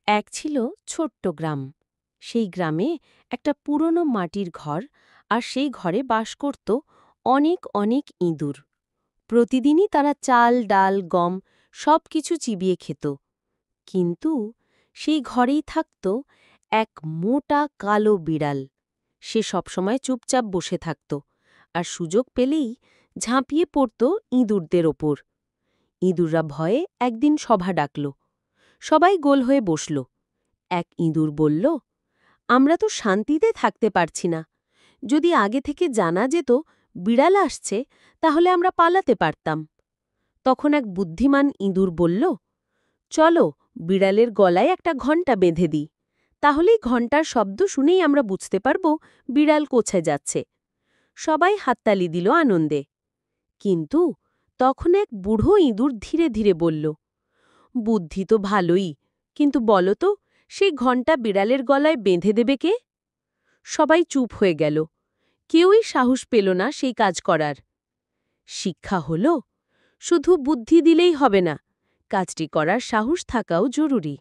এক ছিল ছোট্ট গ্রাম। সেই গ্রামে একটা পুরনো মাটির ঘর, আর সেই ঘরে বাস করত অনেক অনেক ইঁদুর। প্রতিদিনই তারা চাল, ডাল, গম সবকিছু চিবিয়ে খেত। কিন্তু সেই ঘরেই থাকত এক মোটা কালো বিড়াল। সে সবসময় চুপচাপ বসে থাকত, আর সুযোগ পেলেই ঝাঁপিয়ে পড়ত ইঁদুরদের ওপর। ইঁদুররা ভয়ে একদিন সভা ডাকল। সবাই গোল হয়ে বসল। এক ইঁদুর বলল, আমরা তো শান্তিতে থাকতে পারছি না। যদি আগে থেকে জানা যেত বিড়াল আসছে, তাহলে আমরা পালাতে পারতাম। তখন এক বুদ্ধিমান ইঁদুর বলল, চলো বিড়ালের গলায় একটা ঘণ্টা বেঁধে দিই। তাহলেই ঘণ্টার শব্দ শুনেই আমরা বুঝতে পারব বিড়াল কোথায় যাচ্ছে। সবাই হাততালি দিল আনন্দে। কিন্তু তখন এক বুড়ো ইঁদুর ধীরে ধীরে বলল, বুদ্ধি তো ভালোই, কিন্তু বলো তো সেই ঘণ্টা বিড়ালের গলায় বেঁধে দেবে কে? সবাই চুপ হয়ে গেল। কেউই সাহস পেল না সেই কাজ করার। শিক্ষা হল, শুধু বুদ্ধি দিলেই হবে না, কাজটি করার সাহস থাকাও জরুরি।